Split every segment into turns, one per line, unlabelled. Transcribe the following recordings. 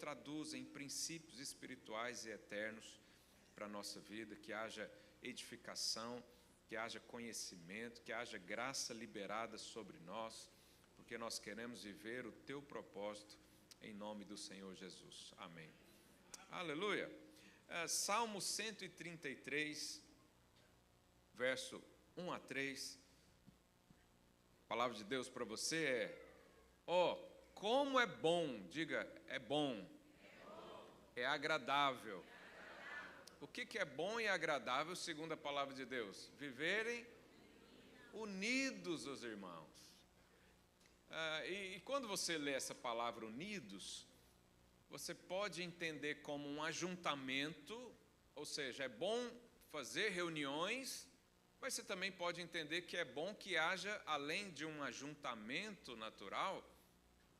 traduza em princípios espirituais e eternos para a nossa vida, que haja edificação, que haja conhecimento, que haja graça liberada sobre nós, porque nós queremos viver o Teu propósito em nome do Senhor Jesus. Amém. Aleluia. Salmo 133, verso 1 a 3. A palavra de Deus para você é: como é bom, diga, é bom, é agradável. O que é bom e agradável, segundo a palavra de Deus? Viverem unidos os irmãos. E quando você lê essa palavra unidos, você pode entender como um ajuntamento, ou seja, é bom fazer reuniões, mas você também pode entender que é bom que haja, além de um ajuntamento natural,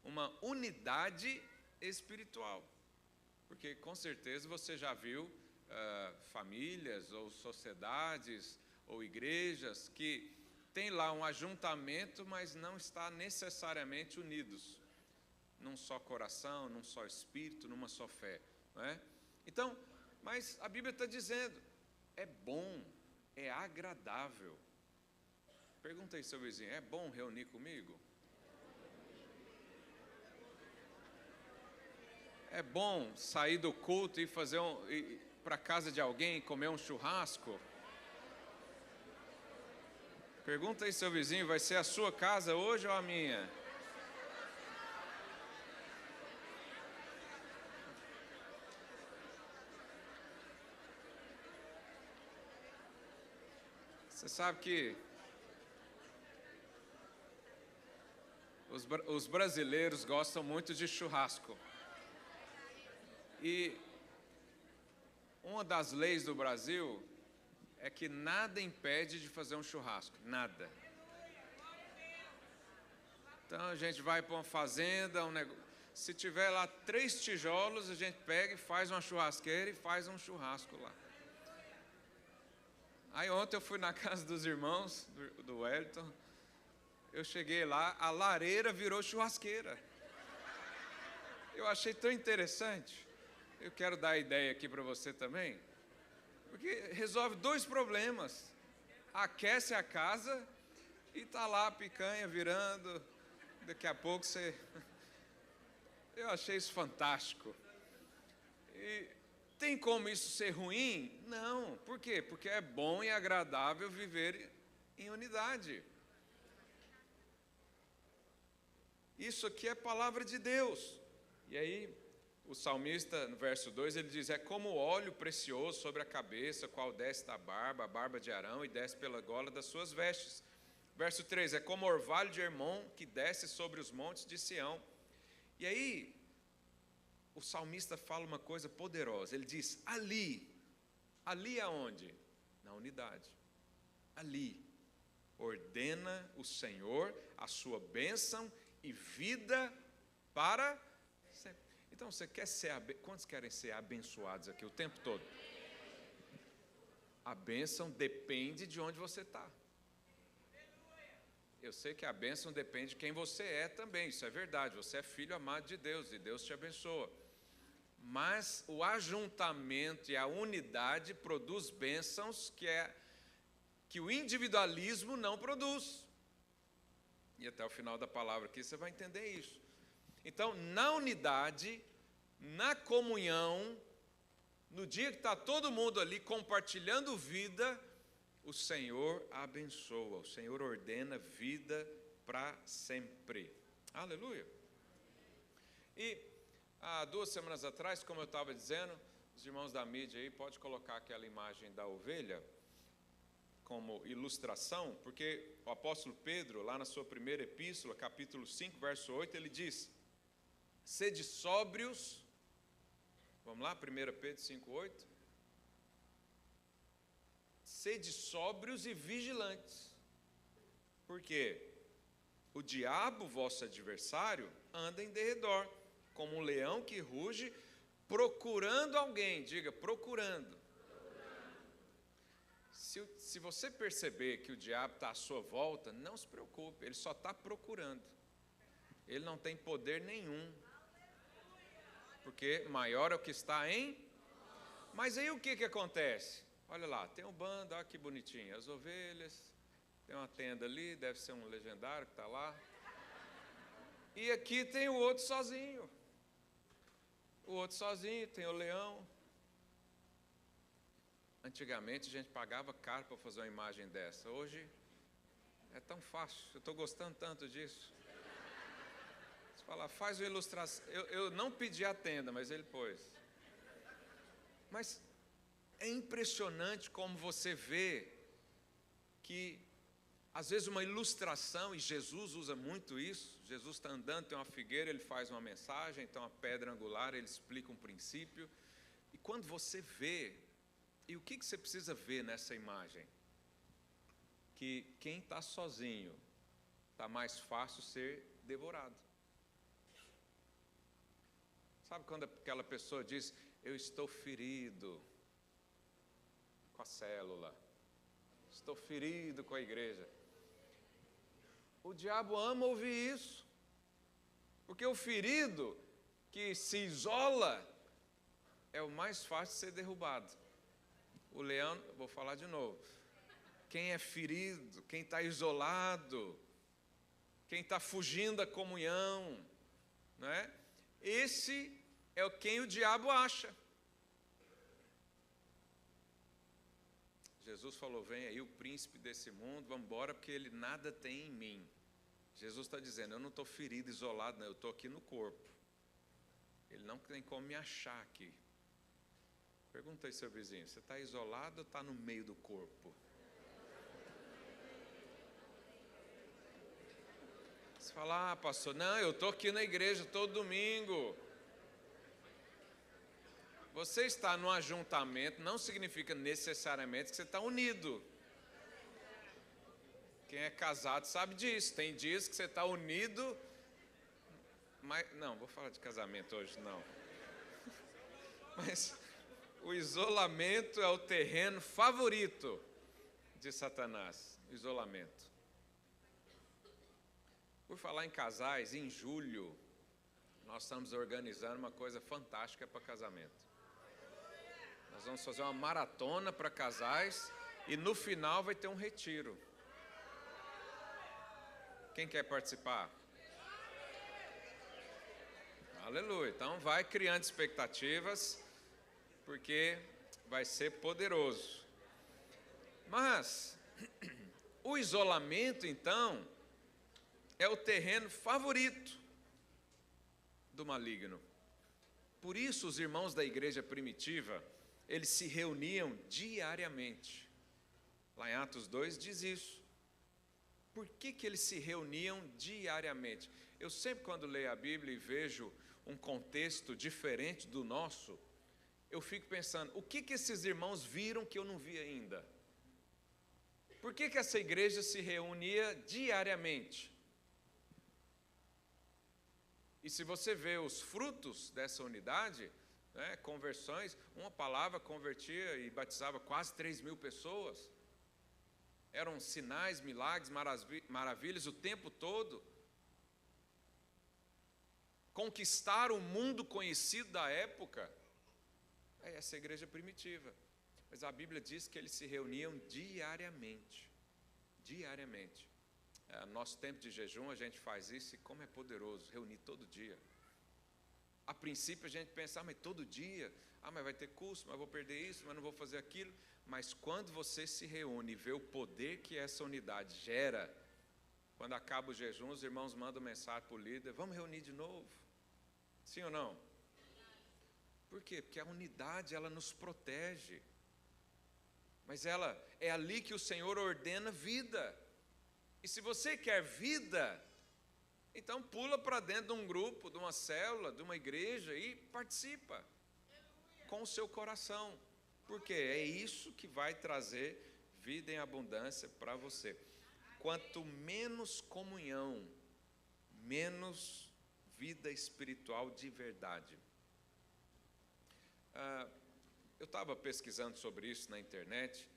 uma unidade espiritual. Porque com certeza você já viu famílias ou sociedades ou igrejas que tem lá um ajuntamento, mas não está necessariamente unidos num só coração, num só espírito, numa só fé, não é? Então, mas a Bíblia está dizendo, é bom, é agradável. Pergunta aí, seu vizinho, é bom reunir comigo? É bom sair do culto e ir para a casa de alguém e comer um churrasco? Pergunta aí, seu vizinho, vai ser a sua casa hoje ou a minha? Você sabe que os brasileiros gostam muito de churrasco. E uma das leis do Brasil é que nada impede de fazer um churrasco, nada. Então a gente vai para uma fazenda, se tiver lá 3 tijolos, a gente pega e faz uma churrasqueira e faz um churrasco lá. Aí ontem eu fui na casa dos irmãos, do Wellington, eu cheguei lá, a lareira virou churrasqueira. Eu achei tão interessante. Eu quero dar a ideia aqui para você também, porque resolve 2 problemas. Aquece a casa e está lá a picanha virando, daqui a pouco você... Eu achei isso fantástico. E tem como isso ser ruim? Não. Por quê? Porque é bom e agradável viver em unidade. Isso aqui é palavra de Deus. E aí, o salmista, no verso 2, ele diz, é como óleo precioso sobre a cabeça, qual desce da barba, a barba de Arão, e desce pela gola das suas vestes. Verso 3, é como orvalho de Hermon, que desce sobre os montes de Sião. E aí, o salmista fala uma coisa poderosa, ele diz, ali aonde? Na unidade. Ali, ordena o Senhor a sua bênção e vida para sempre. Então, você quer quantos querem ser abençoados aqui o tempo todo? A bênção depende de onde você está. Eu sei que a bênção depende de quem você é também, isso é verdade. Você é filho amado de Deus e Deus te abençoa. Mas o ajuntamento e a unidade produz bênçãos que o individualismo não produz. E até o final da palavra aqui você vai entender isso. Então, na unidade, na comunhão, no dia que está todo mundo ali compartilhando vida, o Senhor abençoa, o Senhor ordena vida para sempre. Aleluia. E há 2 semanas atrás, como eu estava dizendo, os irmãos da mídia aí, pode colocar aquela imagem da ovelha como ilustração, porque o apóstolo Pedro, lá na sua primeira epístola, capítulo 5, verso 8, ele diz, sede sóbrios, vamos lá, 1 Pedro 5, 8, sede sóbrios e vigilantes, porque o diabo, vosso adversário, anda em derredor, como um leão que ruge, procurando alguém, diga, procurando. Se você perceber que o diabo está à sua volta, não se preocupe, ele só está procurando. Ele não tem poder nenhum. porque maior é o que está em... Mas aí o que acontece? Olha lá, tem um bando, olha que bonitinho, as ovelhas, tem uma tenda ali, deve ser um legendário que está lá. E aqui tem o outro sozinho. O outro sozinho, tem o leão. Antigamente a gente pagava caro para fazer uma imagem dessa. Hoje é tão fácil, eu estou gostando tanto disso. Você fala, faz uma ilustração. Eu não pedi a tenda, mas ele pôs. Mas é impressionante como você vê que, às vezes, uma ilustração, e Jesus usa muito isso. Jesus está andando, tem uma figueira, ele faz uma mensagem, tem uma pedra angular, ele explica um princípio. E quando você vê, e o que você precisa ver nessa imagem? Que quem está sozinho, está mais fácil ser devorado. Sabe quando aquela pessoa diz, eu estou ferido com a célula, estou ferido com a igreja. O diabo ama ouvir isso, porque o ferido que se isola é o mais fácil de ser derrubado. O leão, vou falar de novo, quem é ferido, quem está isolado, quem está fugindo da comunhão, não é? Esse é quem o diabo acha. Jesus falou, vem aí o príncipe desse mundo, vamos embora, porque ele nada tem em mim. Jesus está dizendo, eu não estou ferido, isolado, não, eu estou aqui no corpo. Ele não tem como me achar aqui. Pergunta aí, seu vizinho, você está isolado ou está no meio do corpo? Você fala, pastor, não, eu estou aqui na igreja todo domingo. Você está no ajuntamento não significa necessariamente que você está unido. Quem é casado sabe disso. Tem dias que você está unido, mas não, vou falar de casamento hoje, não. Mas o isolamento é o terreno favorito de Satanás, isolamento. Por falar em casais, em julho, nós estamos organizando uma coisa fantástica para casamento. Nós vamos fazer uma maratona para casais e no final vai ter um retiro. Quem quer participar? Aleluia. Então vai criando expectativas, porque vai ser poderoso. Mas o isolamento, então, é o terreno favorito do maligno. Por isso os irmãos da igreja primitiva, eles se reuniam diariamente. Lá em Atos 2 diz isso. Por que eles se reuniam diariamente? Eu sempre, quando leio a Bíblia e vejo um contexto diferente do nosso, eu fico pensando, o que esses irmãos viram que eu não vi ainda? Por que essa igreja se reunia diariamente? E se você vê os frutos dessa unidade, né, conversões, uma palavra convertia e batizava quase 3.000 pessoas. Eram sinais, milagres, maravilhas o tempo todo. Conquistaram o mundo conhecido da época. É essa igreja primitiva. Mas a Bíblia diz que eles se reuniam diariamente. Diariamente. Nosso tempo de jejum a gente faz isso e como é poderoso, reunir todo dia. A princípio a gente pensa, mas todo dia, mas vai ter curso, mas vou perder isso, mas não vou fazer aquilo. Mas quando você se reúne e vê o poder que essa unidade gera, quando acaba o jejum, os irmãos mandam mensagem para o líder, vamos reunir de novo? Sim ou não? Por quê? Porque a unidade, ela nos protege. Mas ela é ali que o Senhor ordena vida. E se você quer vida, então pula para dentro de um grupo, de uma célula, de uma igreja e participa com o seu coração. Porque é isso que vai trazer vida em abundância para você. Quanto menos comunhão, menos vida espiritual de verdade. Eu estava pesquisando sobre isso na internet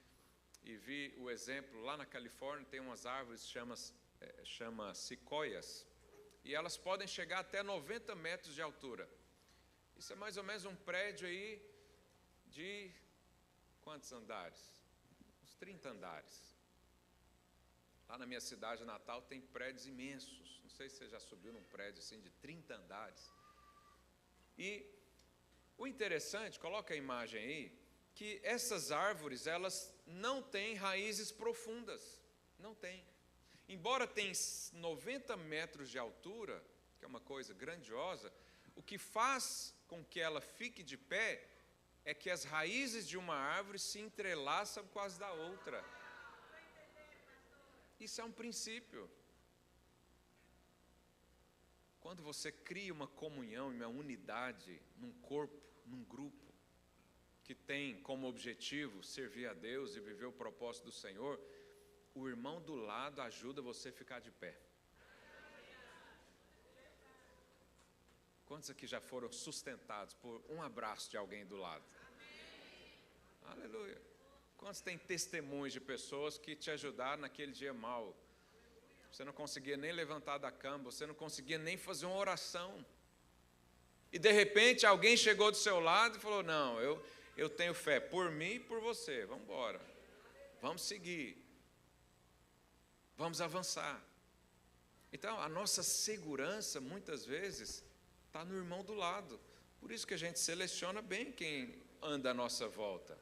e vi o exemplo, lá na Califórnia tem umas árvores que chama sequoias, e elas podem chegar até 90 metros de altura. E Isso é mais ou menos um prédio aí de quantos andares? Uns 30 andares. Lá na minha cidade natal tem prédios imensos. Não sei se você já subiu num prédio assim de 30 andares. E o interessante, coloca a imagem aí, que essas árvores, elas não têm raízes profundas. Não tem. Embora tenha 90 metros de altura, que é uma coisa grandiosa, o que faz com que ela fique de pé é que as raízes de uma árvore se entrelaçam com as da outra. Isso é um princípio. Quando você cria uma comunhão e uma unidade num corpo, num grupo, que tem como objetivo servir a Deus e viver o propósito do Senhor, o irmão do lado ajuda você a ficar de pé. Quantos aqui já foram sustentados por um abraço de alguém do lado? Aleluia. Quantos tem testemunhos de pessoas que te ajudaram naquele dia mau? Você não conseguia nem levantar da cama, você não conseguia nem fazer uma oração. E de repente alguém chegou do seu lado e falou: não, eu tenho fé por mim e por você, vamos embora. Vamos seguir. Vamos avançar. Então, a nossa segurança, muitas vezes, está no irmão do lado. Por isso que a gente seleciona bem quem anda à nossa volta.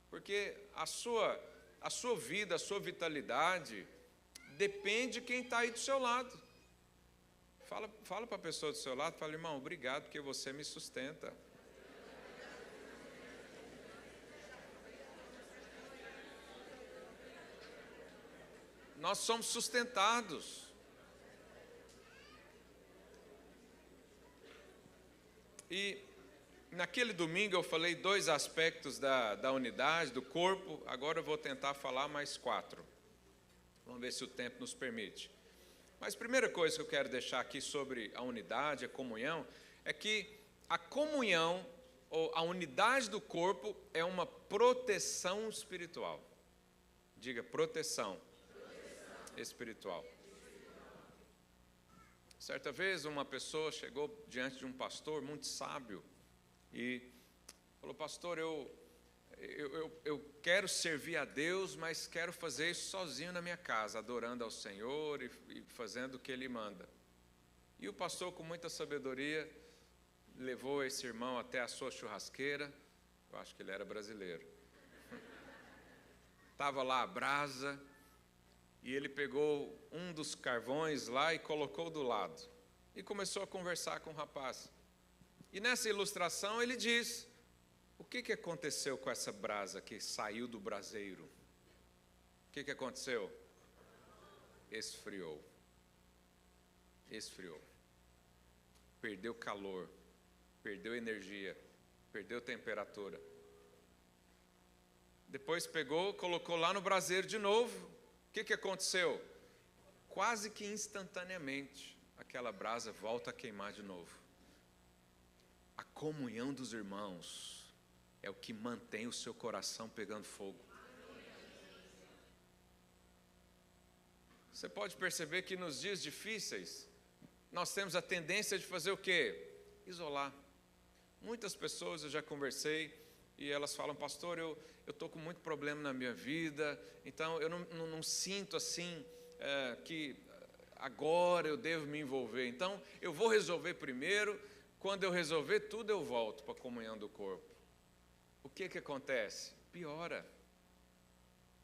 Porque a sua vida, a sua vitalidade, depende de quem está aí do seu lado. Fala para a pessoa do seu lado, fala: irmão, obrigado porque você me sustenta. Nós somos sustentados. E naquele domingo eu falei 2 aspectos da unidade, do corpo. Agora eu vou tentar falar mais 4. Vamos ver se o tempo nos permite. Mas a primeira coisa que eu quero deixar aqui sobre a unidade, a comunhão, é que a comunhão, ou a unidade do corpo, é uma proteção espiritual. Diga: proteção espiritual. Certa vez uma pessoa chegou diante de um pastor muito sábio e falou: pastor, eu quero servir a Deus, mas quero fazer isso sozinho na minha casa, adorando ao Senhor e fazendo o que Ele manda. E o pastor, com muita sabedoria, levou esse irmão até a sua churrasqueira. Eu acho que ele era brasileiro. Estava lá a brasa, e ele pegou um dos carvões lá e colocou do lado. E começou a conversar com o rapaz. E nessa ilustração ele diz: o que aconteceu com essa brasa que saiu do braseiro? O que aconteceu? Esfriou. Esfriou. Perdeu calor, perdeu energia, perdeu temperatura. Depois pegou, colocou lá no braseiro de novo. O que aconteceu? Quase que instantaneamente, aquela brasa volta a queimar de novo. A comunhão dos irmãos é o que mantém o seu coração pegando fogo. Você pode perceber que nos dias difíceis, nós temos a tendência de fazer o quê? Isolar. Muitas pessoas eu já conversei e elas falam: pastor, eu estou com muito problema na minha vida, então eu não sinto assim que agora eu devo me envolver. Então eu vou resolver primeiro, quando eu resolver tudo eu volto para a comunhão do corpo. O que acontece? Piora.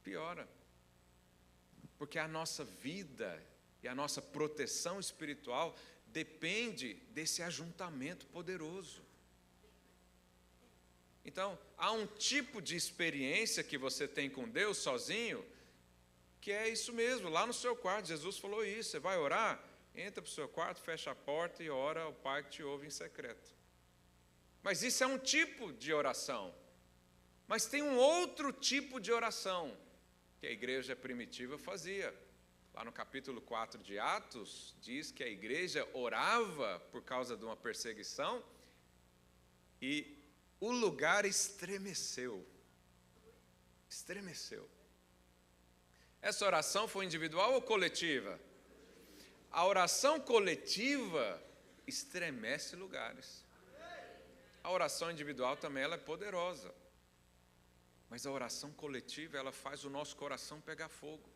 Piora. Porque a nossa vida e a nossa proteção espiritual depende desse ajuntamento poderoso. Então, há um tipo de experiência que você tem com Deus sozinho, que é isso mesmo, lá no seu quarto. Jesus falou isso: você vai orar? Entra para o seu quarto, fecha a porta e ora ao Pai que te ouve em secreto. Mas isso é um tipo de oração. Mas tem um outro tipo de oração que a igreja primitiva fazia. Lá no capítulo 4 de Atos, diz que a igreja orava por causa de uma perseguição e o lugar estremeceu. Estremeceu. Essa oração foi individual ou coletiva? A oração coletiva estremece lugares. oração individual também ela é poderosa. Mas a oração coletiva, ela faz o nosso coração pegar fogo.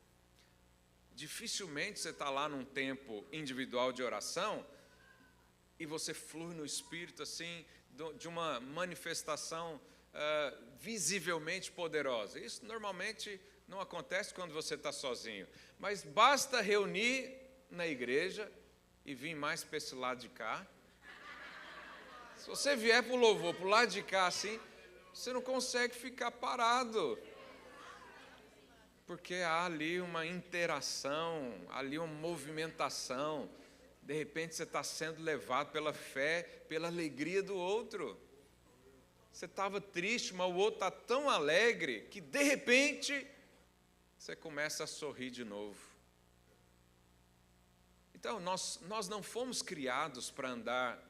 Dificilmente você está lá num tempo individual de oração e você flui no Espírito assim, de uma manifestação visivelmente poderosa. Isso normalmente não acontece quando você está sozinho. Mas basta reunir na igreja e vir mais para esse lado de cá. Se você vier para o louvor, para o lado de cá assim, você não consegue ficar parado. Porque há ali uma interação, ali uma movimentação. De repente você está sendo levado pela fé, pela alegria do outro. Você estava triste, mas o outro está tão alegre que de repente você começa a sorrir de novo. Então, nós não fomos criados para andar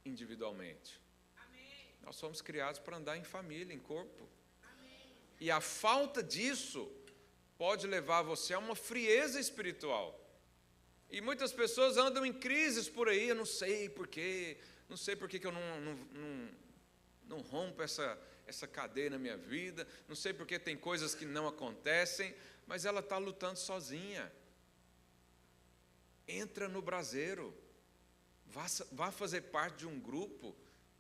individualmente. Amém. Nós fomos criados para andar em família, em corpo. Amém. E a falta disso pode levar você a uma frieza espiritual. E muitas pessoas andam em crises por aí, eu não sei porquê, não sei por que eu não rompo essa cadeia na minha vida, não sei porque tem coisas que não acontecem, mas ela está lutando sozinha. Entra no braseiro, vá fazer parte de um grupo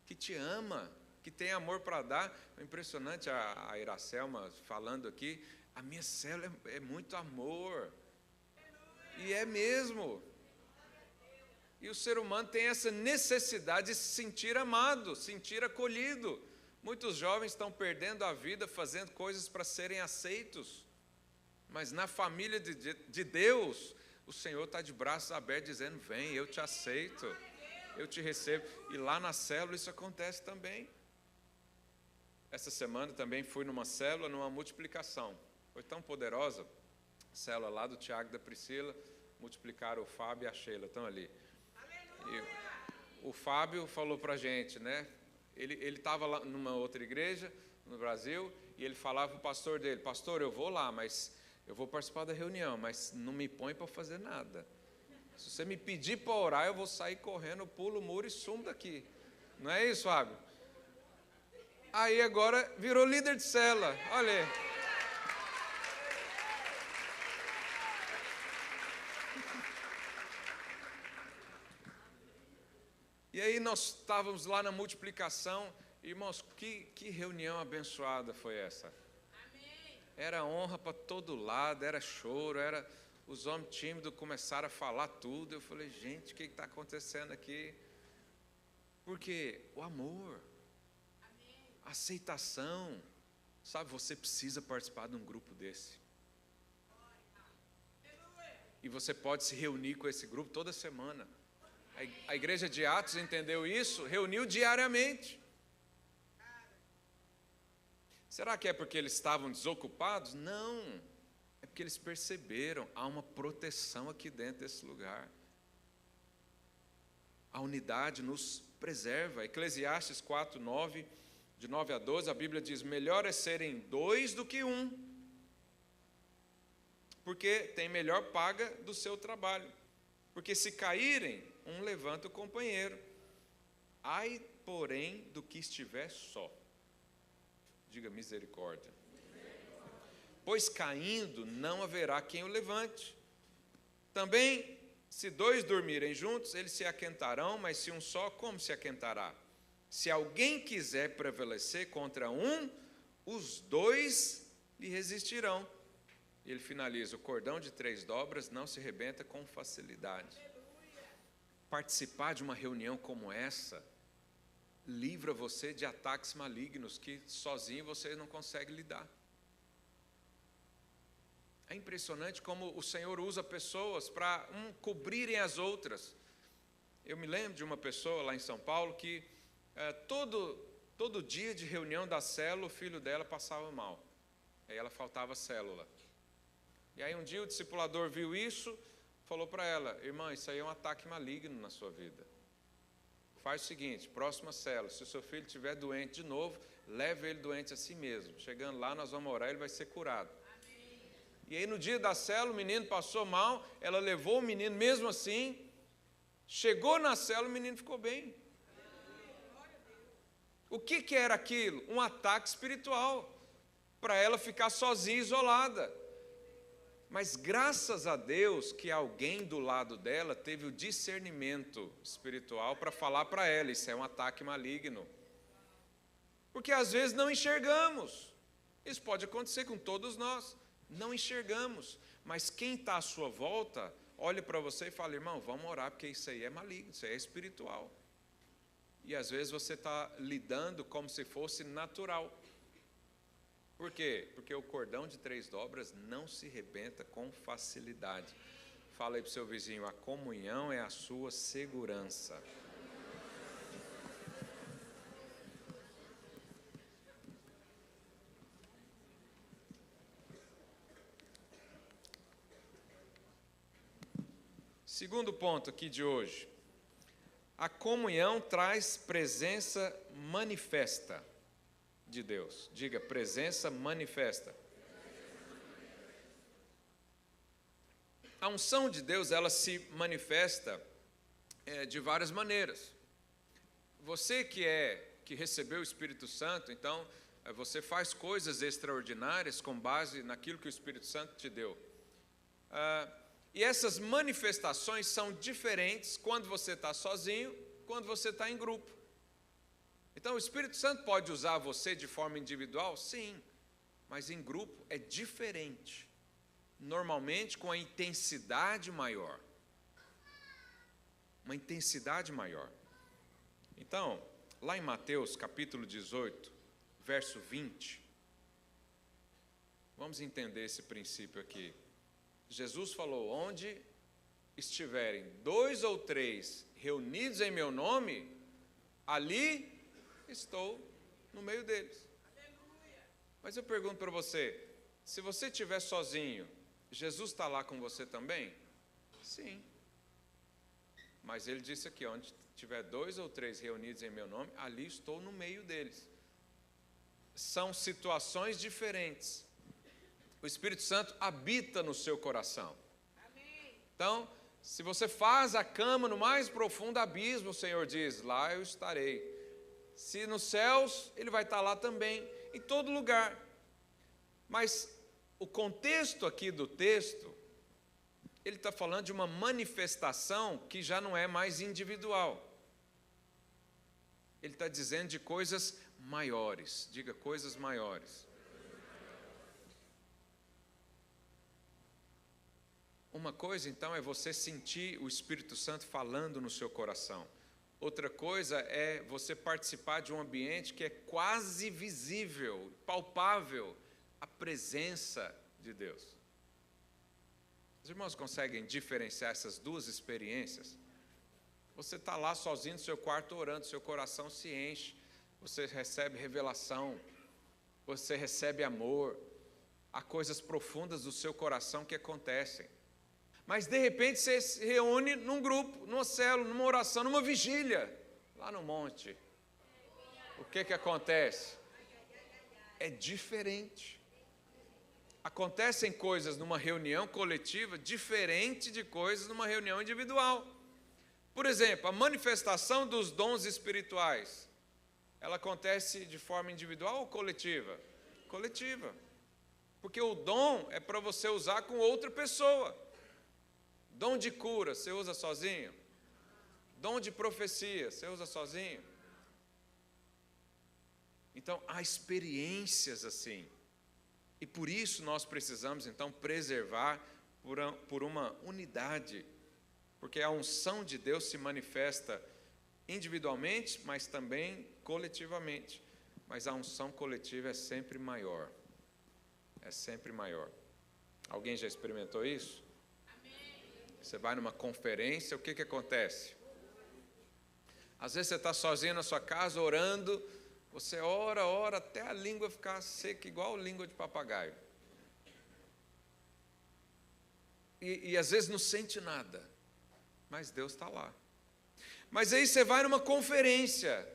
que te ama, que tem amor para dar. É impressionante a Iracelma falando aqui, a minha célula é muito amor, e é mesmo. E o ser humano tem essa necessidade de se sentir amado, sentir acolhido. Muitos jovens estão perdendo a vida fazendo coisas para serem aceitos, mas na família de Deus, o Senhor está de braços abertos dizendo, vem, eu te aceito, eu te recebo. E lá na célula isso acontece também. Essa semana também fui numa célula, numa multiplicação. Foi tão poderosa, célula lá do Tiago e da Priscila, multiplicaram o Fábio e a Sheila, estão ali. E o Fábio falou para a gente, né? Ele estava lá numa outra igreja, no Brasil, e ele falava para o pastor dele, pastor, eu vou lá, mas eu vou participar da reunião, mas não me põe para fazer nada. Se você me pedir para orar, eu vou sair correndo, pulo o muro e sumo daqui. Não é isso, Fábio? Aí agora virou líder de célula, olha aí. E aí nós estávamos lá na multiplicação, irmãos, que reunião abençoada foi essa? Era honra para todo lado, era choro, os homens tímidos começaram a falar tudo. Eu falei, gente, o que está acontecendo aqui? Porque o amor, a aceitação, sabe, você precisa participar de um grupo desse. E você pode se reunir com esse grupo toda semana. A igreja de Atos entendeu isso, reuniu diariamente. Será que é porque eles estavam desocupados? Não, é porque eles perceberam, há uma proteção aqui dentro desse lugar. A unidade nos preserva. Eclesiastes 4, 9, de 9 a 12, a Bíblia diz, melhor é serem dois do que um, porque tem melhor paga do seu trabalho. Porque se caírem, um levanta o companheiro. Ai, porém, do que estiver só. Diga misericórdia. Pois caindo, não haverá quem o levante. Também, se dois dormirem juntos, eles se aquentarão, mas se um só, como se aquentará? Se alguém quiser prevalecer contra um, os dois lhe resistirão. Ele finaliza, o cordão de 3 dobras não se rebenta com facilidade. Participar de uma reunião como essa livra você de ataques malignos que sozinho você não consegue lidar. É impressionante como o Senhor usa pessoas para cobrirem as outras. Eu me lembro de uma pessoa lá em São Paulo que todo dia de reunião da célula o filho dela passava mal. Aí ela faltava célula. E aí um dia o discipulador viu isso, falou para ela, irmã, isso aí é um ataque maligno na sua vida. Faz o seguinte, próxima célula, se o seu filho estiver doente de novo, leve ele doente a si mesmo. Chegando lá, nós vamos orar, ele vai ser curado. Amém. E aí no dia da célula, o menino passou mal, ela levou o menino mesmo assim, chegou na célula, o menino ficou bem. O O que era aquilo? Um ataque espiritual, para ela ficar sozinha, isolada. Mas graças a Deus que alguém do lado dela teve o discernimento espiritual para falar para ela, isso é um ataque maligno. Porque às vezes não enxergamos. Isso pode acontecer com todos nós. Não enxergamos. Mas quem está à sua volta, olha para você e fala, irmão, vamos orar, porque isso aí é maligno, isso aí é espiritual. E às vezes você está lidando como se fosse natural. Por quê? Porque o cordão de 3 dobras não se rebenta com facilidade. Fala aí para o seu vizinho, a comunhão é a sua segurança. Segundo ponto aqui de hoje. A comunhão traz presença manifesta de Deus. Diga, presença manifesta. A unção de Deus, ela se manifesta de várias maneiras. Você que recebeu o Espírito Santo, então, você faz coisas extraordinárias com base naquilo que o Espírito Santo te deu. E essas manifestações são diferentes quando você está sozinho, quando você está em grupo. Então, o Espírito Santo pode usar você de forma individual? Sim, mas em grupo é diferente. Normalmente com a intensidade maior. Uma intensidade maior. Então, lá em Mateus capítulo 18, verso 20, vamos entender esse princípio aqui. Jesus falou, onde estiverem 2 ou 3 reunidos em meu nome, ali estou no meio deles. Mas eu pergunto para você, se você estiver sozinho, Jesus está lá com você também? Sim. Mas ele disse aqui, onde tiver 2 ou 3 reunidos em meu nome, ali estou no meio deles. São situações diferentes. O Espírito Santo habita no seu coração. Então, se você faz a cama no mais profundo abismo, o Senhor diz, lá eu estarei. Se nos céus, Ele vai estar lá também, em todo lugar. Mas o contexto aqui do texto, ele está falando de uma manifestação que já não é mais individual. Ele está dizendo de coisas maiores. Diga, coisas maiores. Uma coisa, então, é você sentir o Espírito Santo falando no seu coração. Outra coisa é você participar de um ambiente que é quase visível, palpável, a presença de Deus. Os irmãos conseguem diferenciar essas duas experiências? Você está lá sozinho no seu quarto orando, seu coração se enche, você recebe revelação, você recebe amor, há coisas profundas do seu coração que acontecem. Mas de repente você se reúne num grupo, numa célula, numa oração, numa vigília, lá no monte. O que acontece? É diferente. Acontecem coisas numa reunião coletiva diferente de coisas numa reunião individual. Por exemplo, a manifestação dos dons espirituais, ela acontece de forma individual ou coletiva? Coletiva. Porque o dom é para você usar com outra pessoa. Dom de cura, você usa sozinho? Dom de profecia, você usa sozinho? Então, há experiências assim. E por isso nós precisamos, então, preservar por uma unidade. Porque a unção de Deus se manifesta individualmente, mas também coletivamente. Mas a unção coletiva é sempre maior. É sempre maior. Alguém já experimentou isso? Você vai numa conferência, o que acontece? Às vezes você está sozinho na sua casa, orando, você ora, até a língua ficar seca, igual língua de papagaio. E às vezes não sente nada, mas Deus está lá. Mas aí você vai numa conferência,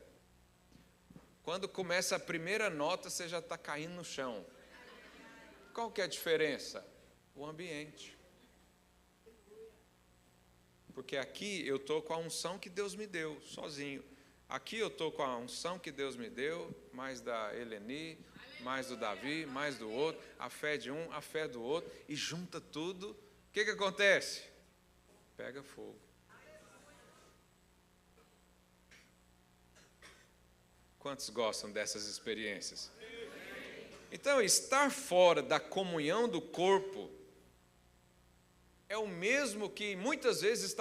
quando começa a primeira nota, você já está caindo no chão. Qual que é a diferença? O ambiente. Porque aqui eu estou com a unção que Deus me deu, sozinho. Aqui eu estou com a unção que Deus me deu, mais da Eleni, mais do Davi, mais do outro, a fé de um, a fé do outro, e junta tudo. O que acontece? Pega fogo. Quantos gostam dessas experiências? Então, estar fora da comunhão do corpo é o mesmo que muitas vezes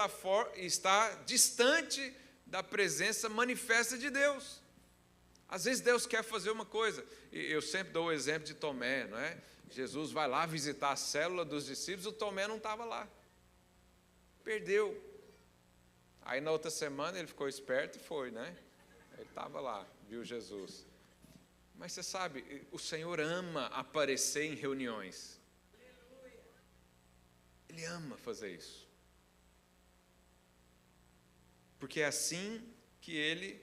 está distante da presença manifesta de Deus. Às vezes Deus quer fazer uma coisa, e eu sempre dou o exemplo de Tomé, não é? Jesus vai lá visitar a célula dos discípulos, o Tomé não estava lá, perdeu. Aí na outra semana ele ficou esperto e foi, né? Ele estava lá, viu Jesus. Mas você sabe, o Senhor ama aparecer em reuniões. Ele ama fazer isso. Porque é assim que Ele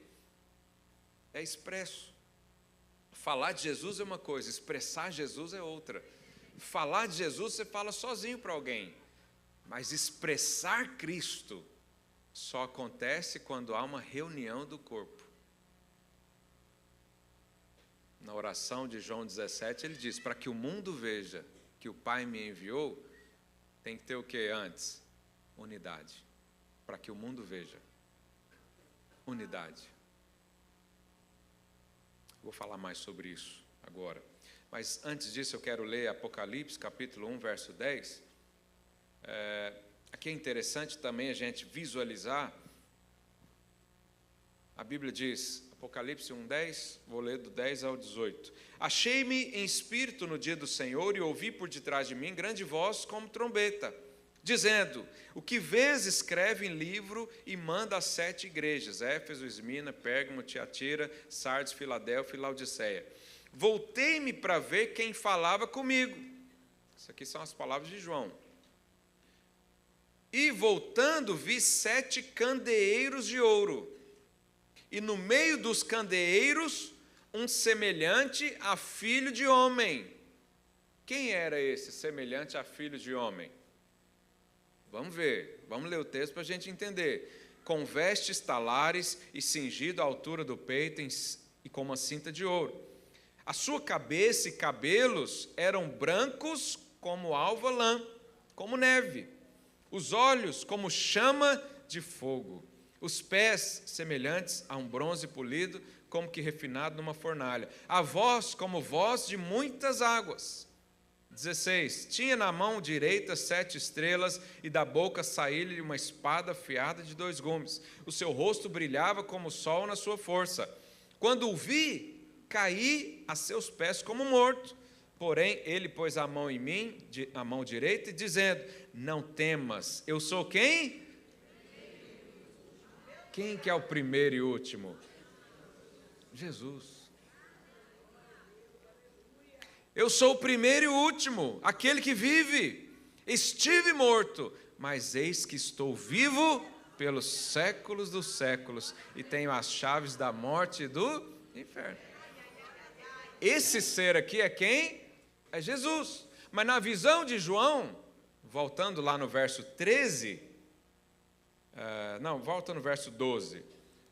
é expresso. Falar de Jesus é uma coisa, expressar Jesus é outra. Falar de Jesus você fala sozinho para alguém. Mas expressar Cristo só acontece quando há uma reunião do corpo. Na oração de João 17, ele diz, para que o mundo veja que o Pai me enviou, tem que ter o que antes? Unidade. Para que o mundo veja. Unidade. Vou falar mais sobre isso agora. Mas antes disso eu quero ler Apocalipse, capítulo 1, verso 10. Aqui é interessante também a gente visualizar. A Bíblia diz, Apocalipse 1:10, vou ler do 10 ao 18. Achei-me em espírito no dia do Senhor e ouvi por detrás de mim grande voz como trombeta, dizendo, o que vês escreve em livro e manda às 7 igrejas, Éfeso, Esmirna, Pérgamo, Tiatira, Sardes, Filadélfia e Laodiceia. Voltei-me para ver quem falava comigo. Isso aqui são as palavras de João. E voltando vi 7 candeeiros de ouro. E no meio dos candeeiros, um semelhante a filho de homem. Quem era esse semelhante a filho de homem? Vamos ver, vamos ler o texto para a gente entender. Com vestes talares e cingido à altura do peito e com uma cinta de ouro. A sua cabeça e cabelos eram brancos como alva lã, como neve. Os olhos como chama de fogo. Os pés semelhantes a um bronze polido, como que refinado numa fornalha. A voz como voz de muitas águas. 16. Tinha na mão direita 7 estrelas, e da boca saía-lhe uma espada afiada de 2 gumes. O seu rosto brilhava como o sol na sua força. Quando o vi, caí a seus pés como morto. Porém, ele pôs a mão em mim, a mão direita, dizendo, não temas, eu sou quem? Quem que é o primeiro e último? Jesus. Eu sou o primeiro e o último, aquele que vive. Estive morto, mas eis que estou vivo pelos séculos dos séculos e tenho as chaves da morte e do inferno. Esse ser aqui é quem? É Jesus. Mas na visão de João, voltando lá no verso 13, volta no verso 12.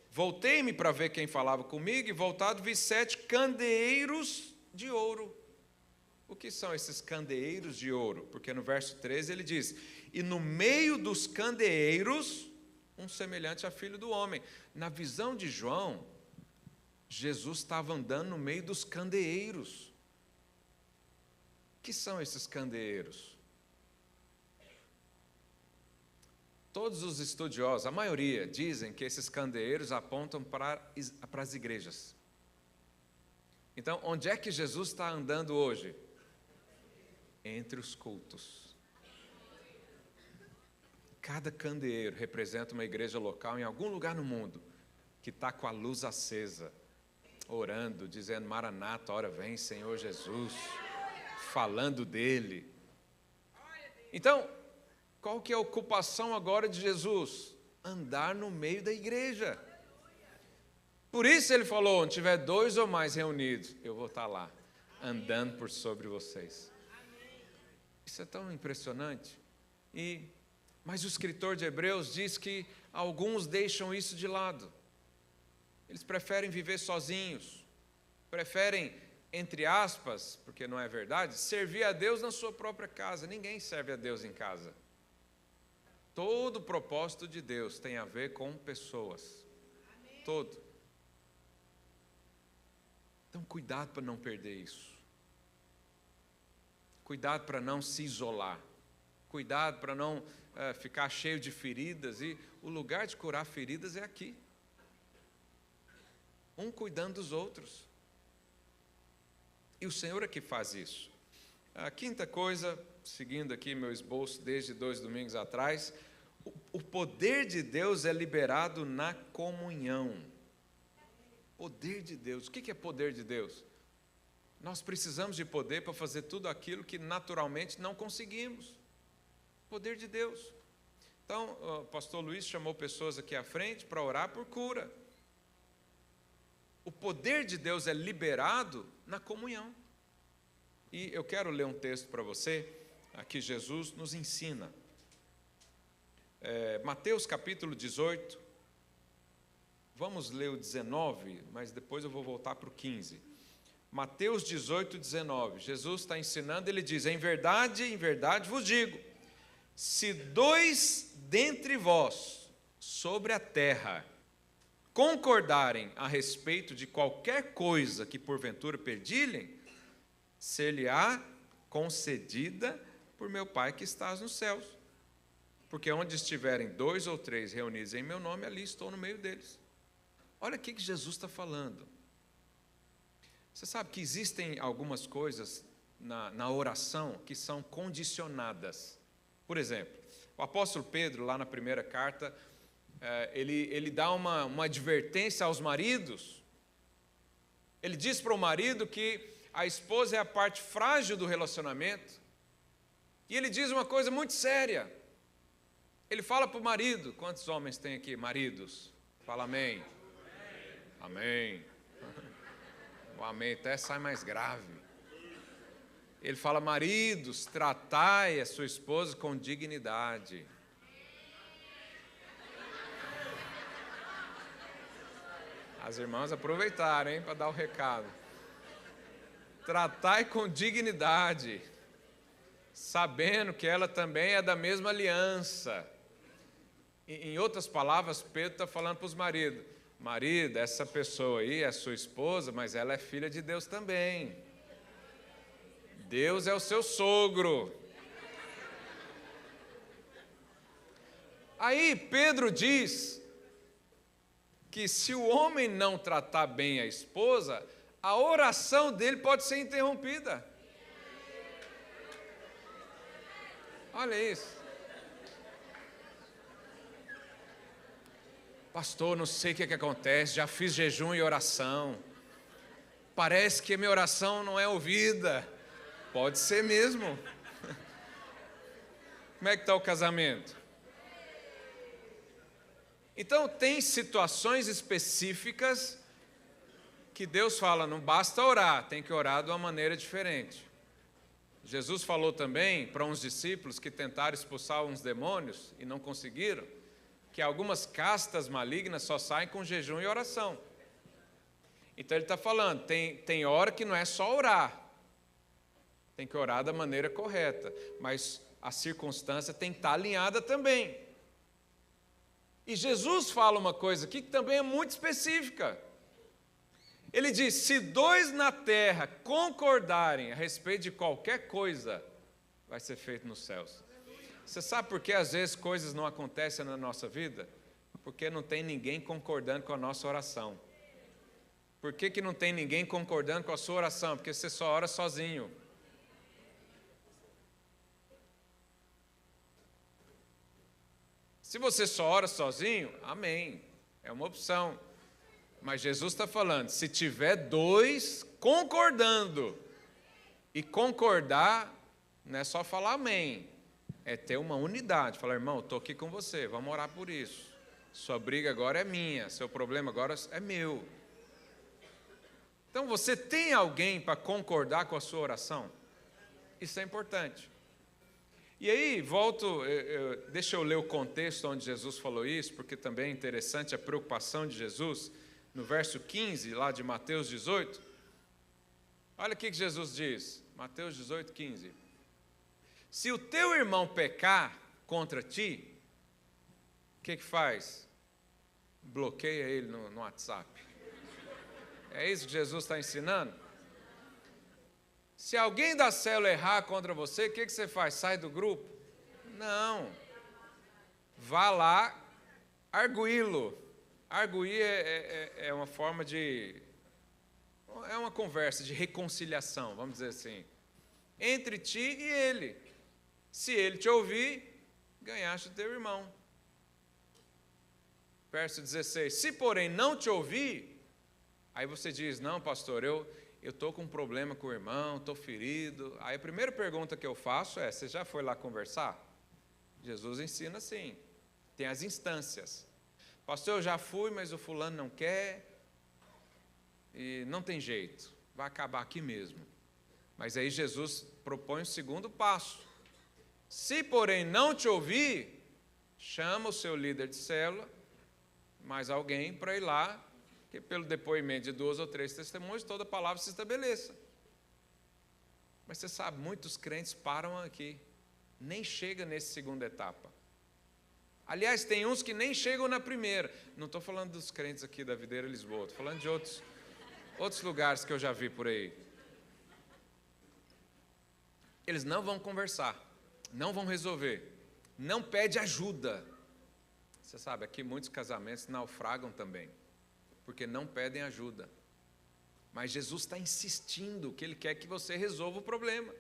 Voltei-me para ver quem falava comigo e voltado vi 7 candeeiros de ouro. O que são esses candeeiros de ouro? Porque no verso 13 ele diz, e no meio dos candeeiros, um semelhante a filho do homem. Na visão de João, Jesus estava andando no meio dos candeeiros. O que são esses candeeiros? Todos os estudiosos, a maioria, dizem que esses candeeiros apontam para as igrejas. Então, onde é que Jesus está andando hoje? Entre os cultos. Cada candeeiro representa uma igreja local em algum lugar no mundo que está com a luz acesa, orando, dizendo, Maranata, ora vem, Senhor Jesus, falando dele. Então, qual que é a ocupação agora de Jesus? Andar no meio da igreja. Por isso ele falou, onde tiver 2 ou mais reunidos, eu vou estar lá, andando por sobre vocês. Isso é tão impressionante. Mas o escritor de Hebreus diz que alguns deixam isso de lado. Eles preferem viver sozinhos, preferem, entre aspas, porque não é verdade, servir a Deus na sua própria casa. Ninguém serve a Deus em casa. Todo o propósito de Deus tem a ver com pessoas. Todo. Então, cuidado para não perder isso. Cuidado para não se isolar. Cuidado para não ficar cheio de feridas. E o lugar de curar feridas é aqui. Um cuidando dos outros. E o Senhor é que faz isso. A quinta coisa, seguindo aqui meu esboço desde 2 domingos atrás, o poder de Deus é liberado na comunhão. Poder de Deus. O que é poder de Deus? Nós precisamos de poder para fazer tudo aquilo que naturalmente não conseguimos. Poder de Deus. Então, o pastor Luiz chamou pessoas aqui à frente para orar por cura. O poder de Deus é liberado na comunhão. E eu quero ler um texto para você, aqui Jesus nos ensina. Mateus capítulo 18, vamos ler o 19, mas depois eu vou voltar para o 15. Mateus 18, 19, Jesus está ensinando, ele diz: em verdade vos digo, se 2 dentre vós sobre a terra concordarem a respeito de qualquer coisa que porventura pedirem, ser-lhe-á concedida por meu Pai que estás nos céus. Porque onde estiverem 2 ou 3 reunidos em meu nome, ali estou no meio deles. Olha o que Jesus está falando. Você sabe que existem algumas coisas na oração que são condicionadas. Por exemplo, o apóstolo Pedro, lá na primeira carta, ele dá uma advertência aos maridos. Ele diz para o marido que a esposa é a parte frágil do relacionamento. E ele diz uma coisa muito séria. Ele fala para o marido. Quantos homens tem aqui? Maridos. Fala amém. Amém. O amém até sai mais grave. Ele fala: maridos, tratai a sua esposa com dignidade. As irmãs aproveitaram, hein, para dar o recado. Tratai com dignidade, sabendo que ela também é da mesma aliança. Em outras palavras, Pedro está falando para os maridos: marido, essa pessoa aí é sua esposa, mas ela é filha de Deus também. Deus é o seu sogro. Aí Pedro diz que se o homem não tratar bem a esposa, a oração dele pode ser interrompida. Olha isso. Pastor, não sei o que acontece, já fiz jejum e oração. Parece que a minha oração não é ouvida. Pode ser mesmo. Como é que está o casamento? Então, tem situações específicas que Deus fala, não basta orar, tem que orar de uma maneira diferente. Jesus falou também para uns discípulos que tentaram expulsar uns demônios e não conseguiram, que algumas castas malignas só saem com jejum e oração. Então ele está falando, tem hora que não é só orar, tem que orar da maneira correta, mas a circunstância tem que estar alinhada também. E Jesus fala uma coisa aqui que também é muito específica. Ele diz: se 2 na terra concordarem a respeito de qualquer coisa, vai ser feito nos céus. Você sabe por que às vezes coisas não acontecem na nossa vida? Porque não tem ninguém concordando com a nossa oração. Por que não tem ninguém concordando com a sua oração? Porque você só ora sozinho. Se você só ora sozinho, amém, é uma opção. Mas Jesus está falando, se tiver 2 concordando, e concordar não é só falar amém, é ter uma unidade, falar: irmão, estou aqui com você, vamos orar por isso. Sua briga agora é minha, seu problema agora é meu. Então você tem alguém para concordar com a sua oração? Isso é importante. E aí, deixa eu ler o contexto onde Jesus falou isso, porque também é interessante a preocupação de Jesus no verso 15, lá de Mateus 18, olha o que Jesus diz, Mateus 18, 15. Se o teu irmão pecar contra ti, o que faz? Bloqueia ele no WhatsApp. É isso que Jesus está ensinando? Se alguém da célula errar contra você, o que você faz? Sai do grupo? Não. Vá lá, arguí-lo. Arguir é uma forma de... é uma conversa de reconciliação, vamos dizer assim. Entre ti e ele. Se ele te ouvir, ganhaste o teu irmão. Verso 16. Se, porém, não te ouvir, aí você diz, não, pastor, eu estou com um problema com o irmão, estou ferido. Aí a primeira pergunta que eu faço é, você já foi lá conversar? Jesus ensina assim, tem as instâncias. Pastor, eu já fui, mas o fulano não quer, e não tem jeito, vai acabar aqui mesmo. Mas aí Jesus propõe o segundo passo. Se, porém, não te ouvir, chama o seu líder de célula, mais alguém para ir lá, que pelo depoimento de 2 ou 3 testemunhos, toda palavra se estabeleça. Mas você sabe, muitos crentes param aqui, nem chegam nessa segunda etapa. Aliás, tem uns que nem chegam na primeira. Não estou falando dos crentes aqui da Videira Lisboa, estou falando de outros lugares que eu já vi por aí. Eles não vão conversar, não vão resolver, não pede ajuda. Você sabe, aqui muitos casamentos naufragam também, porque não pedem ajuda. Mas Jesus está insistindo que Ele quer que você resolva o problema.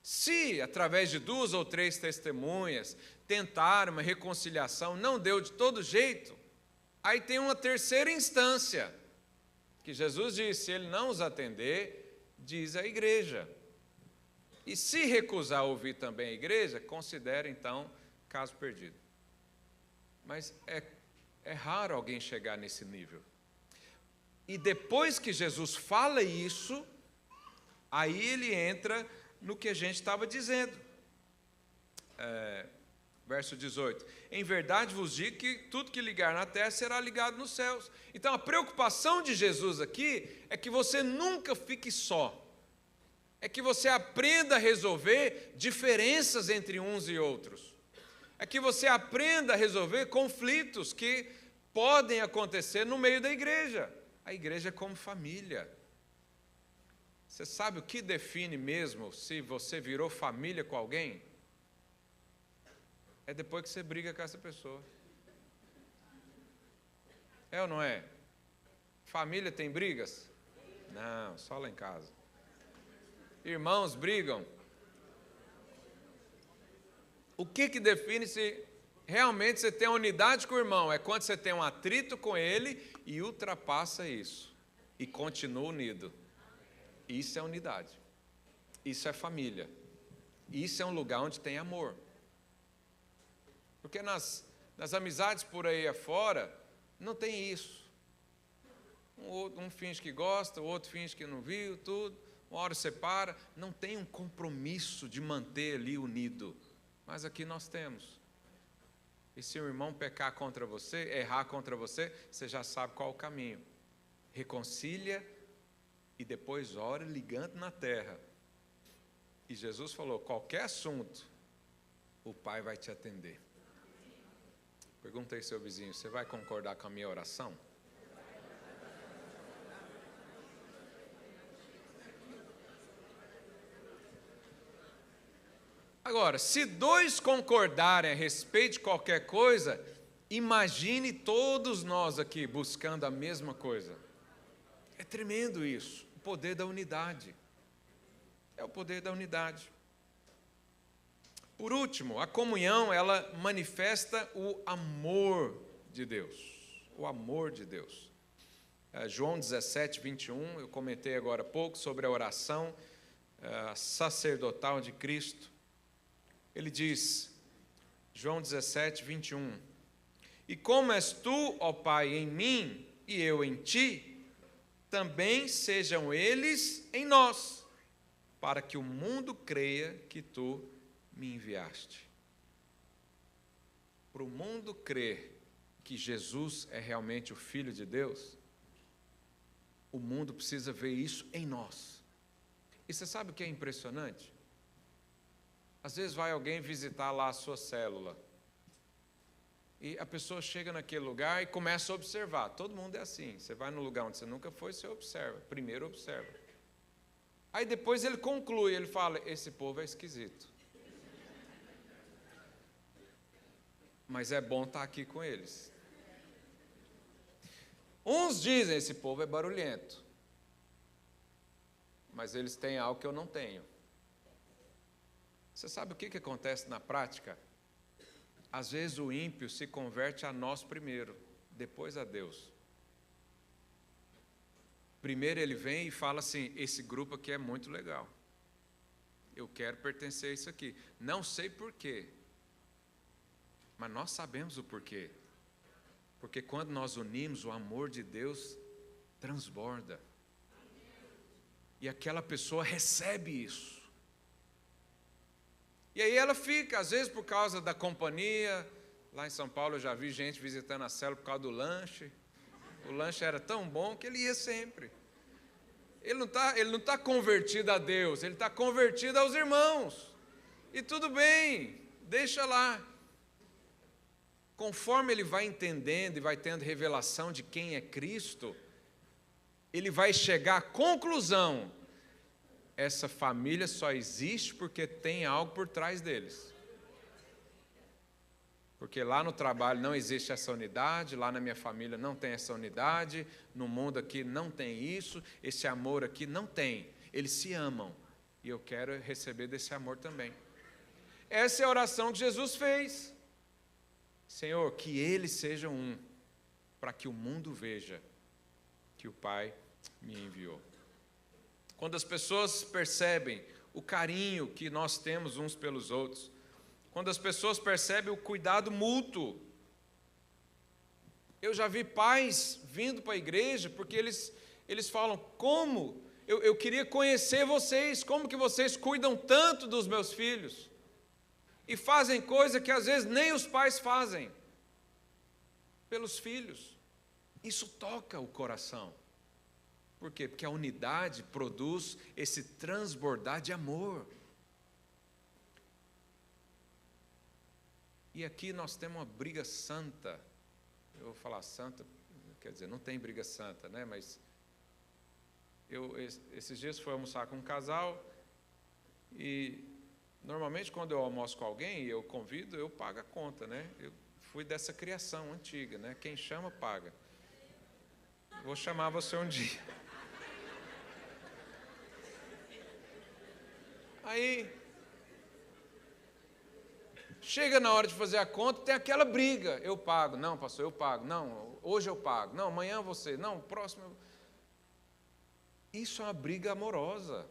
Se, através de 2 ou 3 testemunhas, tentar uma reconciliação, não deu de todo jeito, aí tem uma terceira instância, que Jesus disse, se Ele não os atender, diz a igreja. E se recusar a ouvir também a igreja, considera então caso perdido. Mas é raro alguém chegar nesse nível. E depois que Jesus fala isso, aí ele entra no que a gente estava dizendo. Verso 18. Em verdade vos digo que tudo que ligar na terra será ligado nos céus. Então a preocupação de Jesus aqui é que você nunca fique só. É que você aprenda a resolver diferenças entre uns e outros. É que você aprenda a resolver conflitos que podem acontecer no meio da igreja. A igreja é como família. Você sabe o que define mesmo se você virou família com alguém? É depois que você briga com essa pessoa. É ou não é? Família tem brigas? Não, só lá em casa. Irmãos brigam. O que define se realmente você tem unidade com o irmão? É quando você tem um atrito com ele e ultrapassa isso. E continua unido. Isso é unidade. Isso é família. Isso é um lugar onde tem amor. Porque nas amizades por aí afora, não tem isso. Um finge que gosta, o outro finge que não viu, tudo. Uma hora separa. Não tem um compromisso de manter ali unido. Mas aqui nós temos. E se o irmão pecar contra você, errar contra você, você já sabe qual é o caminho. Reconcilia e depois ora ligando na terra. E Jesus falou, qualquer assunto, o Pai vai te atender. Pergunta aí seu vizinho, você vai concordar com a minha oração? Agora, se 2 concordarem a respeito de qualquer coisa, imagine todos nós aqui buscando a mesma coisa. É tremendo isso, o poder da unidade. É o poder da unidade. Por último, a comunhão, ela manifesta o amor de Deus. O amor de Deus. João 17, 21, eu comentei agora há pouco sobre a oração sacerdotal de Cristo. Ele diz, João 17, 21, e como és tu, ó Pai, em mim, e eu em ti, também sejam eles em nós, para que o mundo creia que tu me enviaste. Para o mundo crer que Jesus é realmente o Filho de Deus, o mundo precisa ver isso em nós. E você sabe o que é impressionante? Às vezes vai alguém visitar lá a sua célula, e a pessoa chega naquele lugar e começa a observar. Todo mundo é assim. Você vai no lugar onde você nunca foi, você observa. Primeiro observa. Aí depois ele conclui, ele fala, esse povo é esquisito. Mas é bom estar aqui com eles. Uns dizem, esse povo é barulhento. Mas eles têm algo que eu não tenho. Você sabe o que acontece na prática? Às vezes o ímpio se converte a nós primeiro, depois a Deus. Primeiro ele vem e fala assim, esse grupo aqui é muito legal. Eu quero pertencer a isso aqui. Não sei porquê, mas nós sabemos o porquê. Porque quando nós unimos, o amor de Deus transborda. E aquela pessoa recebe isso. E aí ela fica, às vezes por causa da companhia. Lá em São Paulo eu já vi gente visitando a célula por causa do lanche. O lanche era tão bom que ele ia sempre. Ele não tá convertido a Deus, ele está convertido aos irmãos. E tudo bem, deixa lá. Conforme ele vai entendendo e vai tendo revelação de quem é Cristo, ele vai chegar à conclusão: essa família só existe porque tem algo por trás deles. Porque lá no trabalho não existe essa unidade, lá na minha família não tem essa unidade, no mundo aqui não tem isso, esse amor aqui não tem. Eles se amam e eu quero receber desse amor também. Essa é a oração que Jesus fez. Senhor, que eles sejam um, para que o mundo veja que o Pai me enviou. Quando as pessoas percebem o carinho que nós temos uns pelos outros, quando as pessoas percebem o cuidado mútuo. Eu já vi pais vindo para a igreja porque eles falam, como? Eu queria conhecer vocês, como que vocês cuidam tanto dos meus filhos? E fazem coisa que às vezes nem os pais fazem pelos filhos. Isso toca o coração. Por quê? Porque a unidade produz esse transbordar de amor. E aqui nós temos uma briga santa. Eu vou falar santa, quer dizer, não tem briga santa, né? Mas esses dias fui almoçar com um casal e normalmente quando eu almoço com alguém e eu convido, eu pago a conta, né? Eu fui dessa criação antiga, né? Quem chama, paga. Vou chamar você um dia. Aí, chega na hora de fazer a conta, tem aquela briga. Eu pago. Não, pastor, eu pago. Não, hoje eu pago. Não, amanhã você. Não, próximo. Isso é uma briga amorosa.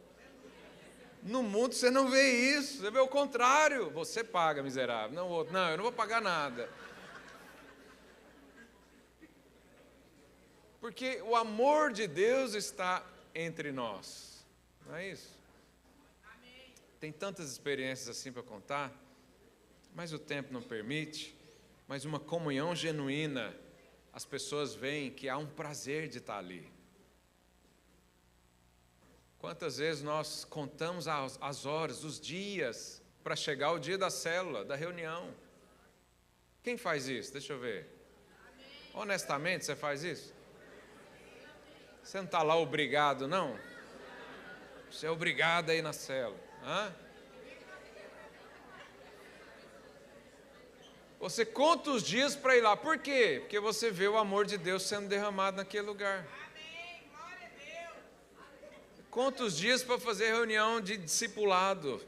No mundo você não vê isso. Você vê o contrário. Você paga, miserável. Não, o outro. Não, eu não vou pagar nada. Porque o amor de Deus está entre nós. Não é isso? Tem tantas experiências assim para contar, mas o tempo não permite. Mas uma comunhão genuína, as pessoas veem que há um prazer de estar ali. Quantas vezes nós contamos as horas, os dias, para chegar o dia da célula, da reunião? Quem faz isso? Deixa eu ver. Honestamente, você faz isso? Você não está lá obrigado, não? Você é obrigado a ir na célula. Hã? Você conta os dias para ir lá. Por quê? Porque você vê o amor de Deus sendo derramado naquele lugar. Conta os dias para fazer reunião de discipulado.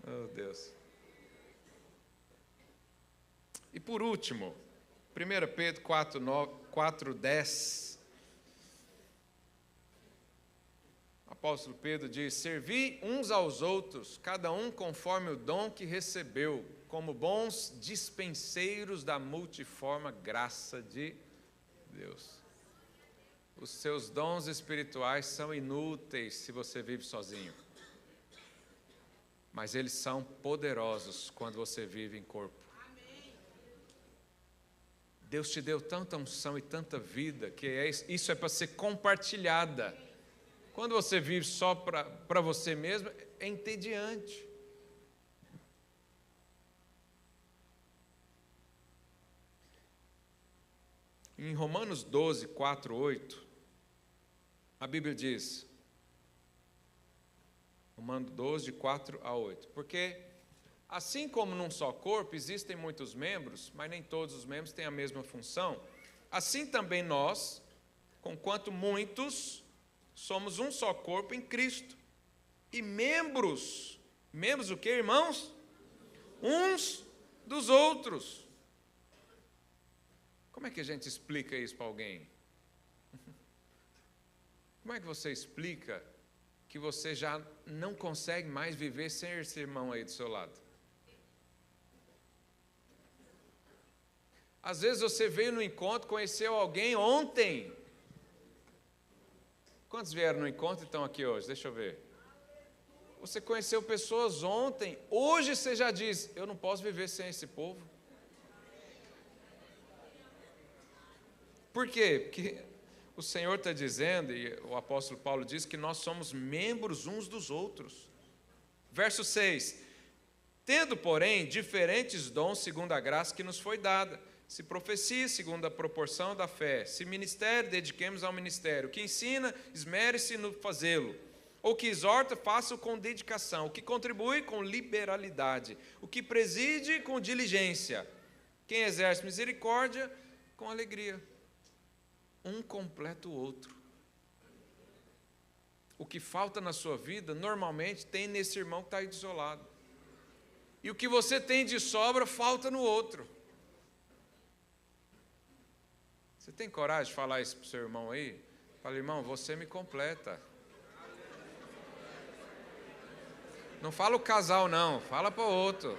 Oh, Deus. E por último, 1 Pedro 4:10. O apóstolo Pedro diz: servi uns aos outros, cada um conforme o dom que recebeu, como bons dispenseiros da multiforme graça de Deus. Os seus dons espirituais são inúteis se você vive sozinho. Mas eles são poderosos quando você vive em corpo. Deus te deu tanta unção e tanta vida, que isso é para ser compartilhada. Quando você vive só para você mesmo, é entediante. Em Romanos 12, 4, 8, a Bíblia diz, Romanos 12, 4 a 8, porque assim como num só corpo existem muitos membros, mas nem todos os membros têm a mesma função, assim também nós, conquanto muitos, somos um só corpo em Cristo, e membros o que, irmãos? Uns dos outros. Como é que a gente explica isso para alguém? Como é que você explica que você já não consegue mais viver sem esse irmão aí do seu lado? Às vezes você veio no encontro, conheceu alguém ontem. Quantos vieram no encontro e estão aqui hoje? Deixa eu ver. Você conheceu pessoas ontem, hoje você já diz, eu não posso viver sem esse povo. Por quê? Porque o Senhor está dizendo, e o apóstolo Paulo diz, que nós somos membros uns dos outros. Verso 6, tendo, porém, diferentes dons segundo a graça que nos foi dada. Se profecia, segundo a proporção da fé. Se ministério, dediquemos ao ministério. O que ensina, esmere-se no fazê-lo. O que exorta, faça-o com dedicação. O que contribui, com liberalidade. O que preside, com diligência. Quem exerce misericórdia, com alegria. Um completa o outro. O que falta na sua vida, normalmente, tem nesse irmão que está aí isolado. E o que você tem de sobra, falta no outro. Você tem coragem de falar isso para o seu irmão aí? Fala, irmão, você me completa. Não fala o casal, não. Fala para o outro.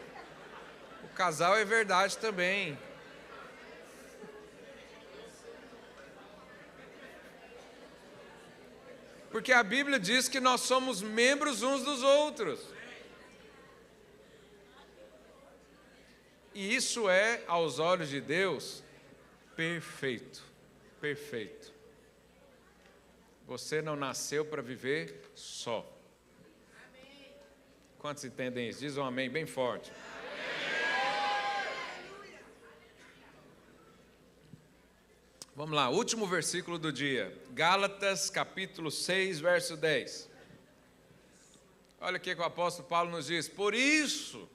O casal é verdade também. Porque a Bíblia diz que nós somos membros uns dos outros. E isso é, aos olhos de Deus, perfeito. Perfeito. Você não nasceu para viver só. Quantos entendem isso? Diz um amém bem forte. Vamos lá, último versículo do dia. Gálatas, capítulo 6, verso 10. Olha o que o apóstolo Paulo nos diz. Por isso,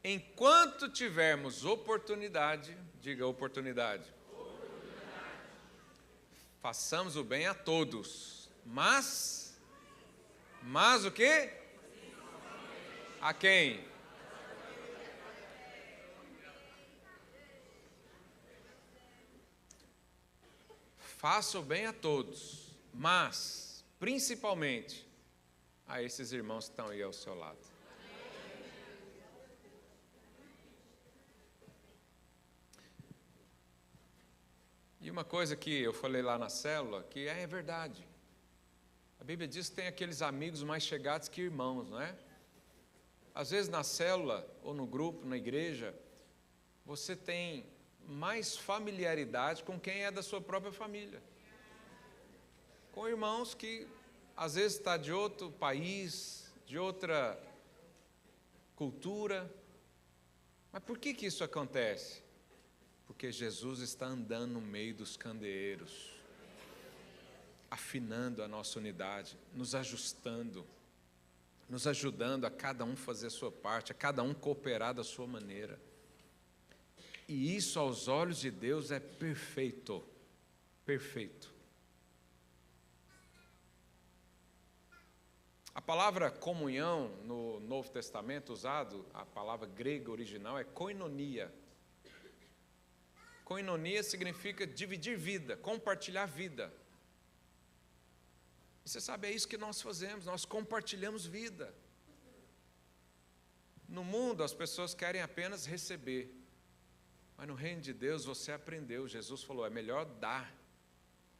enquanto tivermos oportunidade, diga oportunidade, façamos o bem a todos, mas o quê? A quem? Faça o bem a todos, mas, principalmente, a esses irmãos que estão aí ao seu lado. E uma coisa que eu falei lá na célula, que é verdade. A Bíblia diz que tem aqueles amigos mais chegados que irmãos, não é? Às vezes na célula, ou no grupo, na igreja, você tem mais familiaridade com quem é da sua própria família. Com irmãos que às vezes está de outro país, de outra cultura. Mas por que isso acontece? Porque Jesus está andando no meio dos candeeiros, afinando a nossa unidade, nos ajustando, nos ajudando a cada um fazer a sua parte, a cada um cooperar da sua maneira. E isso aos olhos de Deus é perfeito, perfeito. A palavra comunhão no Novo Testamento usado, a palavra grega original é koinonia. Koinonia significa dividir vida, compartilhar vida. E você sabe, é isso que nós fazemos, nós compartilhamos vida. No mundo as pessoas querem apenas receber. Mas no reino de Deus você aprendeu, Jesus falou, é melhor dar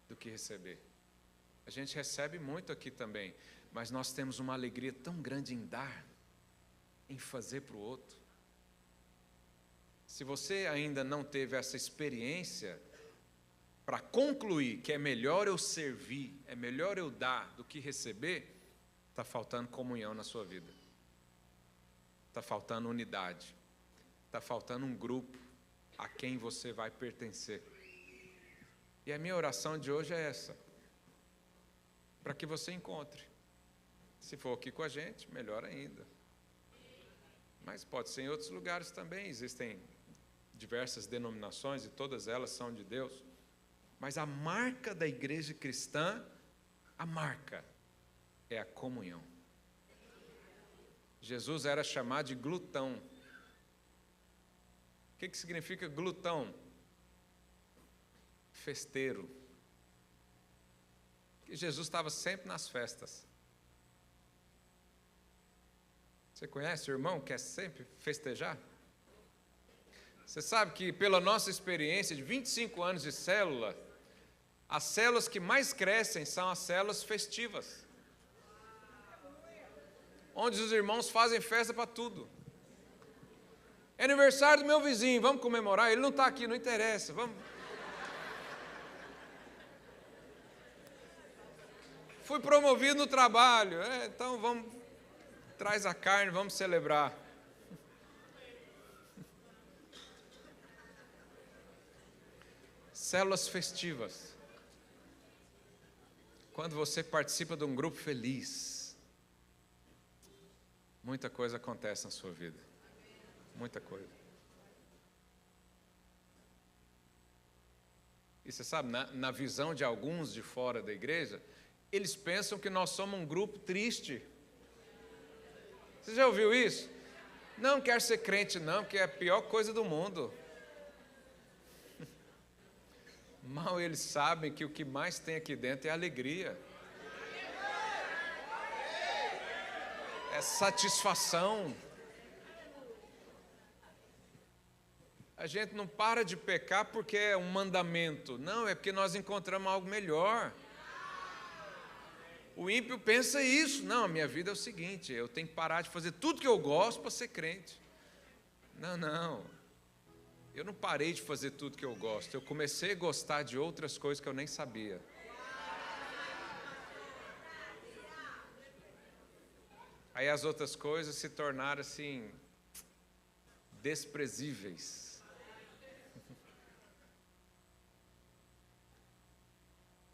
do que receber. A gente recebe muito aqui também, mas nós temos uma alegria tão grande em dar, em fazer para o outro. Se você ainda não teve essa experiência, para concluir que é melhor eu servir, é melhor eu dar do que receber, está faltando comunhão na sua vida. Está faltando unidade. Está faltando um grupo a quem você vai pertencer. E a minha oração de hoje é essa, para que você encontre. Se for aqui com a gente, melhor ainda. Mas pode ser em outros lugares também, existem diversas denominações e todas elas são de Deus. Mas a marca da igreja cristã, a marca é a comunhão. Jesus era chamado de glutão. O que significa glutão? Festeiro. Porque Jesus estava sempre nas festas. Você conhece o irmão que quer sempre festejar? Você sabe que pela nossa experiência de 25 anos de célula, as células que mais crescem são as células festivas. Onde os irmãos fazem festa para tudo. É aniversário do meu vizinho, vamos comemorar, ele não está aqui, não interessa, vamos. Fui promovido no trabalho, então vamos, traz a carne, vamos celebrar. Células festivas. Quando você participa de um grupo feliz, muita coisa acontece na sua vida. Muita coisa. E você sabe, na visão de alguns de fora da igreja, eles pensam que nós somos um grupo triste. Você já ouviu isso? Não quer ser crente não, porque é a pior coisa do mundo. Mal eles sabem que o que mais tem aqui dentro é alegria. É satisfação. A gente não para de pecar porque é um mandamento. Não, é porque nós encontramos algo melhor. O ímpio pensa isso. Não, a minha vida é o seguinte, eu tenho que parar de fazer tudo que eu gosto para ser crente. Não. Eu não parei de fazer tudo que eu gosto. Eu comecei a gostar de outras coisas que eu nem sabia. Aí as outras coisas se tornaram assim, desprezíveis.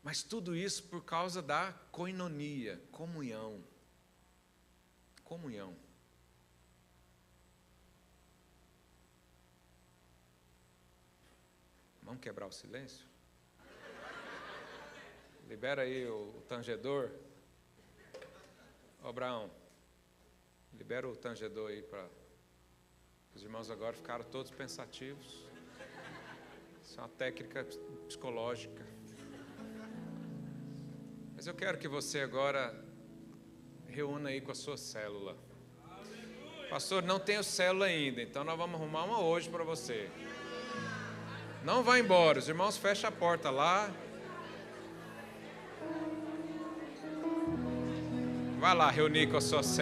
Mas tudo isso por causa da koinonia, comunhão. Comunhão. Vamos quebrar o silêncio? Libera aí o tangedor. Ô, Abraão, libera o tangedor aí para... Os irmãos agora ficaram todos pensativos. Isso é uma técnica psicológica. Mas eu quero que você agora reúna aí com a sua célula. Pastor, não tenho célula ainda, então nós vamos arrumar uma hoje para você. Não vá embora, os irmãos fecham a porta lá. Vai lá reunir com a sua célula.